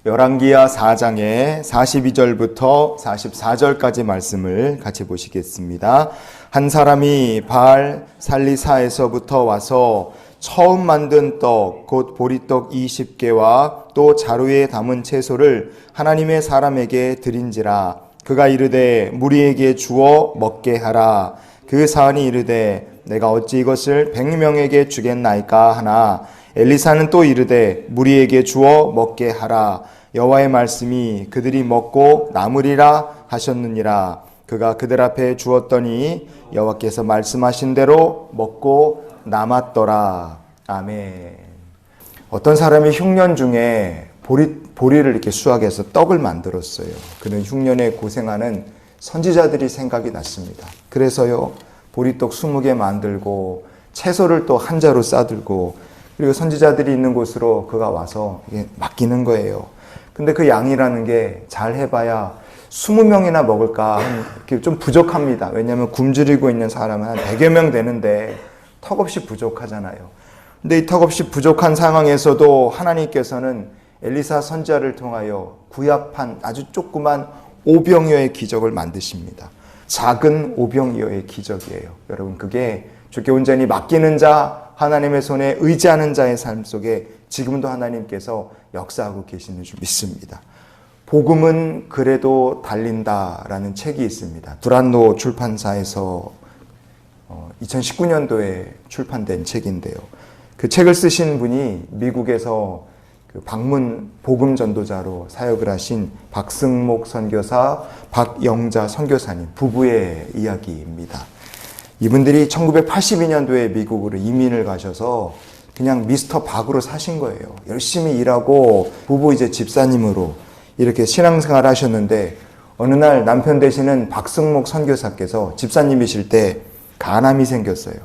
열왕기하 4장의 42절부터 44절까지 말씀을 같이 보시겠습니다. 한 사람이 바알 살리사에서부터 와서 처음 만든 떡, 곧 보리떡 20개와 또 자루에 담은 채소를 하나님의 사람에게 드린지라. 그가 이르되 무리에게 주어 먹게 하라. 그 사안이 이르되 내가 어찌 이것을 100명에게 주겠나이까 하나, 엘리사는 또 이르되 무리에게 주어 먹게 하라. 여호와의 말씀이 그들이 먹고 남으리라 하셨느니라. 그가 그들 앞에 주었더니 여호와께서 말씀하신 대로 먹고 남았더라. 아멘. 어떤 사람이 흉년 중에 보리를 이렇게 수확해서 떡을 만들었어요. 그는 흉년에 고생하는 선지자들이 생각이 났습니다. 그래서요, 보리떡 20개 만들고 채소를 또 한 자루 싸들고, 그리고 선지자들이 있는 곳으로 그가 와서 이게 맡기는 거예요. 근데 그 양이라는 게 잘 해봐야 20명이나 먹을까 좀 부족합니다. 왜냐하면 굶주리고 있는 사람은 한 100여 명 되는데 턱없이 부족하잖아요. 근데 이 턱없이 부족한 상황에서도 하나님께서는 엘리사 선지자를 통하여 구약판 아주 조그만 오병이어의 기적을 만드십니다. 작은 오병이어의 기적이에요. 여러분, 그게 주께 온전히 맡기는 자, 하나님의 손에 의지하는 자의 삶 속에 지금도 하나님께서 역사하고 계시는 줄 믿습니다. 복음은 그래도 달린다라는 책이 있습니다. 두란노 출판사에서 2019년도에 출판된 책인데요. 그 책을 쓰신 분이 미국에서 그 방문 복음 전도자로 사역을 하신 박승목 선교사, 박영자 선교사님 부부의 이야기입니다. 이분들이 1982년도에 미국으로 이민을 가셔서 그냥 미스터 박으로 사신 거예요. 열심히 일하고 부부 이제 집사님으로 이렇게 신앙생활 하셨는데, 어느 날 남편 되시는 박승목 선교사께서 집사님이실 때 간암이 생겼어요.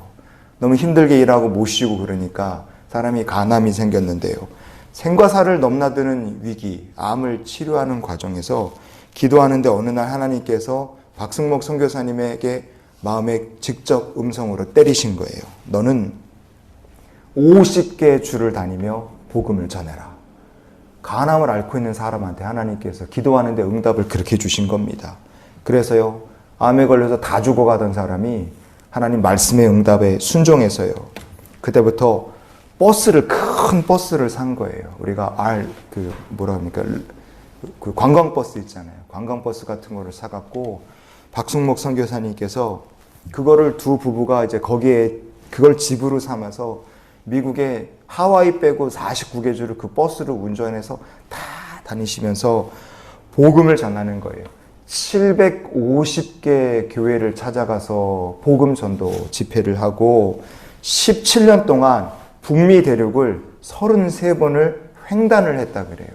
너무 힘들게 일하고 못 쉬고 그러니까 사람이 간암이 생겼는데요. 생과 사를 넘나드는 위기, 암을 치료하는 과정에서 기도하는데 어느 날 하나님께서 박승목 선교사님에게 마음에 직접 음성으로 때리신 거예요. 너는 50개 주를 다니며 복음을 전해라. 간암을 앓고 있는 사람한테 하나님께서 기도하는데 응답을 그렇게 주신 겁니다. 그래서요, 암에 걸려서 다 죽어가던 사람이 하나님 말씀의 응답에 순종해서요, 그때부터 큰 버스를 산 거예요. 우리가 그 관광버스 있잖아요. 관광버스 같은 거를 사갖고 박승목 선교사님께서 그거를 두 부부가 이제 거기에 그걸 집으로 삼아서 미국의 하와이 빼고 49개 주를 그 버스를 운전해서 다 다니시면서 복음을 전하는 거예요. 750개 교회를 찾아가서 복음 전도 집회를 하고 17년 동안 북미 대륙을 33번을 횡단을 했다 그래요.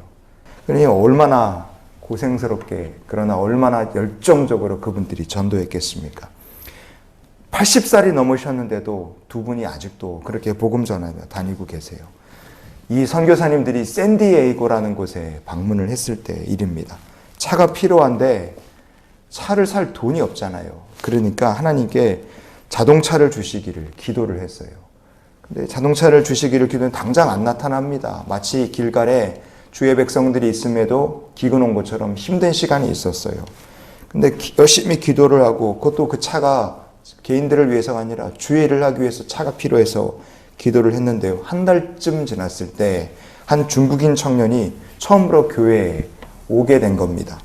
그러니 얼마나 고생스럽게, 그러나 얼마나 열정적으로 그분들이 전도했겠습니까? 80살이 넘으셨는데도 두 분이 아직도 그렇게 복음 전하며 다니고 계세요. 이 선교사님들이 샌디에이고라는 곳에 방문을 했을 때 일입니다. 차가 필요한데 차를 살 돈이 없잖아요. 그러니까 하나님께 자동차를 주시기를 기도를 했어요. 근데 자동차를 주시기를 기도는 당장 안 나타납니다. 마치 길갈에 주의 백성들이 있음에도 기근 온 것처럼 힘든 시간이 있었어요. 근데 열심히 기도를 하고, 그것도 그 차가 개인들을 위해서가 아니라 주의 일을 하기 위해서 차가 필요해서 기도를 했는데요. 한 달쯤 지났을 때 한 중국인 청년이 처음으로 교회에 오게 된 겁니다.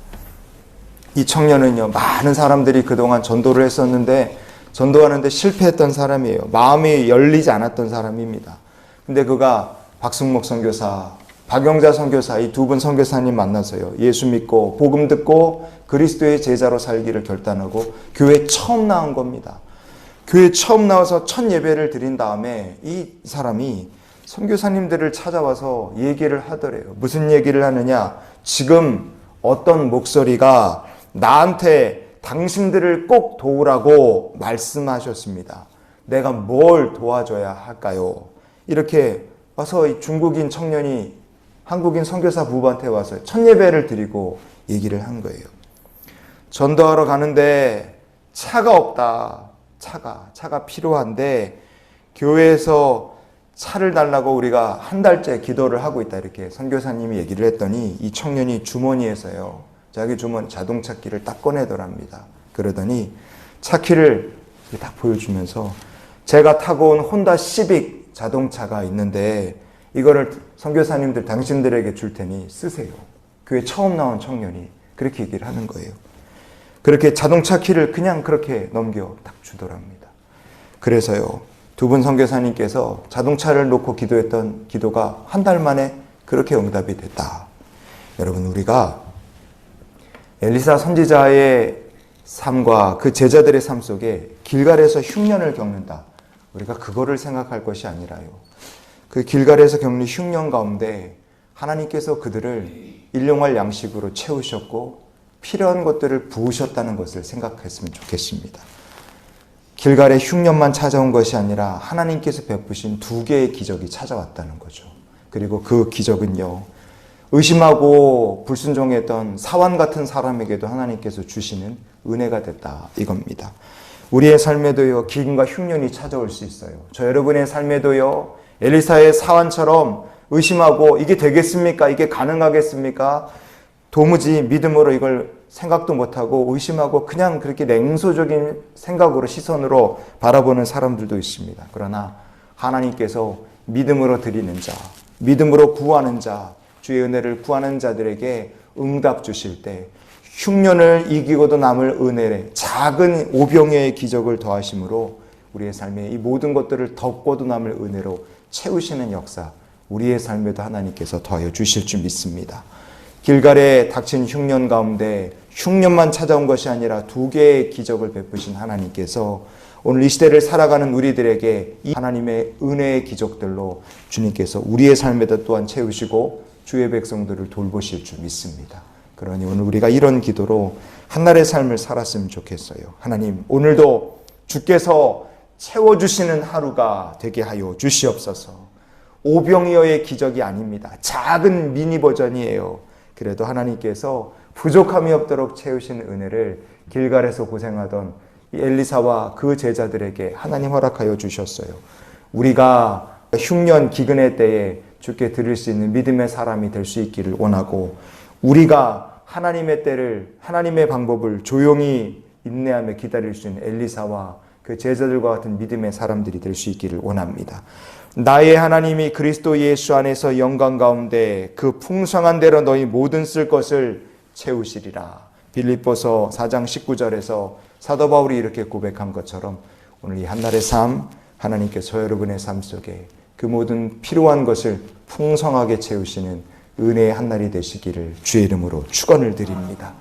이 청년은요, 많은 사람들이 그동안 전도를 했었는데 전도하는데 실패했던 사람이에요. 마음이 열리지 않았던 사람입니다. 근데 그가 박승목 선교사, 박영자 선교사, 이 두 분 선교사님 만나서요, 예수 믿고 복음 듣고 그리스도의 제자로 살기를 결단하고 교회에 처음 나온 겁니다. 교회에 처음 나와서 첫 예배를 드린 다음에 이 사람이 선교사님들을 찾아와서 얘기를 하더래요. 무슨 얘기를 하느냐? 지금 어떤 목소리가 나한테 당신들을 꼭 도우라고 말씀하셨습니다. 내가 뭘 도와줘야 할까요? 이렇게 와서 이 중국인 청년이 한국인 선교사 부부한테 와서 첫 예배를 드리고 얘기를 한 거예요. 전도하러 가는데 차가 없다. 차가 필요한데 교회에서 차를 달라고 우리가 한 달째 기도를 하고 있다. 이렇게 선교사님이 얘기를 했더니 이 청년이 주머니에서요, 자기 주머니 자동차 키를 딱 꺼내더랍니다. 그러더니 차 키를 딱 보여주면서 제가 타고 온 혼다 시빅 자동차가 있는데 이거를 선교사님들 당신들에게 줄 테니 쓰세요. 교회 처음 나온 청년이 그렇게 얘기를 하는 거예요. 그렇게 자동차 키를 그냥 그렇게 넘겨 딱 주더랍니다. 그래서요, 두 분 선교사님께서 자동차를 놓고 기도했던 기도가 한 달 만에 그렇게 응답이 됐다. 여러분, 우리가 엘리사 선지자의 삶과 그 제자들의 삶 속에 길갈에서 흉년을 겪는다. 우리가 그거를 생각할 것이 아니라요, 그 길갈에서 겪는 흉년 가운데 하나님께서 그들을 일용할 양식으로 채우셨고 필요한 것들을 부으셨다는 것을 생각했으면 좋겠습니다. 길갈의 흉년만 찾아온 것이 아니라 하나님께서 베푸신 두 개의 기적이 찾아왔다는 거죠. 그리고 그 기적은요, 의심하고 불순종했던 사환 같은 사람에게도 하나님께서 주시는 은혜가 됐다, 이겁니다. 우리의 삶에도요, 기근과 흉년이 찾아올 수 있어요. 저 여러분의 삶에도요, 엘리사의 사환처럼 의심하고 이게 되겠습니까? 이게 가능하겠습니까? 도무지 믿음으로 이걸 생각도 못하고 의심하고 그냥 그렇게 냉소적인 생각으로, 시선으로 바라보는 사람들도 있습니다. 그러나 하나님께서 믿음으로 드리는 자, 믿음으로 구하는 자, 주의 은혜를 구하는 자들에게 응답 주실 때 흉년을 이기고도 남을 은혜에 작은 오병이어의 기적을 더하심으로 우리의 삶에 이 모든 것들을 덮고도 남을 은혜로 채우시는 역사, 우리의 삶에도 하나님께서 더하여 주실 줄 믿습니다. 길갈에 닥친 흉년 가운데 흉년만 찾아온 것이 아니라 두 개의 기적을 베푸신 하나님께서 오늘 이 시대를 살아가는 우리들에게 이 하나님의 은혜의 기적들로 주님께서 우리의 삶에도 또한 채우시고 주의 백성들을 돌보실 줄 믿습니다. 그러니 오늘 우리가 이런 기도로 한날의 삶을 살았으면 좋겠어요. 하나님, 오늘도 주께서 채워주시는 하루가 되게 하여 주시옵소서. 오병이어의 기적이 아닙니다. 작은 미니 버전이에요. 그래도 하나님께서 부족함이 없도록 채우신 은혜를 길갈에서 고생하던 이 엘리사와 그 제자들에게 하나님 허락하여 주셨어요. 우리가 흉년 기근의 때에 주께 드릴 수 있는 믿음의 사람이 될 수 있기를 원하고, 우리가 하나님의 때를, 하나님의 방법을 조용히 인내하며 기다릴 수 있는 엘리사와 그 제자들과 같은 믿음의 사람들이 될 수 있기를 원합니다. 나의 하나님이 그리스도 예수 안에서 영광 가운데 그 풍성한 대로 너희 모든 쓸 것을 채우시리라. 빌립보서 4장 19절에서 사도 바울이 이렇게 고백한 것처럼 오늘 이 한날의 삶, 하나님께서 여러분의 삶 속에 그 모든 필요한 것을 풍성하게 채우시는 은혜의 한날이 되시기를 주의 이름으로 축원을 드립니다.